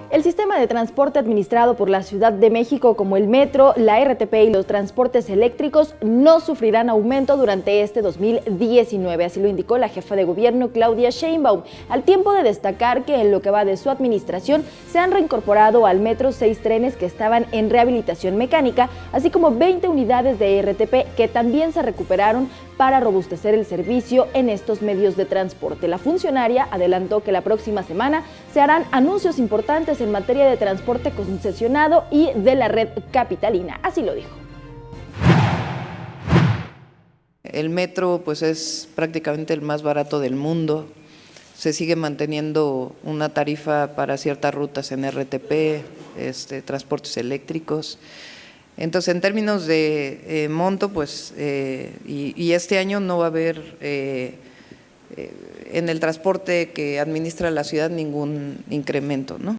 El sistema de transporte administrado por la Ciudad de México, como el metro, la RTP y los transportes eléctricos, no sufrirán aumento durante este 2019, así lo indicó la jefa de gobierno Claudia Sheinbaum, al tiempo de destacar que en lo que va de su administración se han reincorporado al metro 6 trenes que estaban en rehabilitación mecánica, así como 20 unidades de RTP que también se recuperaron para robustecer el servicio en estos medios de transporte. La funcionaria adelantó que la próxima semana se harán anuncios importantes en materia de transporte concesionado y de la red capitalina, así lo dijo. El metro pues es prácticamente el más barato del mundo, se sigue manteniendo una tarifa para ciertas rutas en RTP, transportes eléctricos. Entonces, en términos de monto, pues, y este año no va a haber en el transporte que administra la ciudad ningún incremento, ¿no?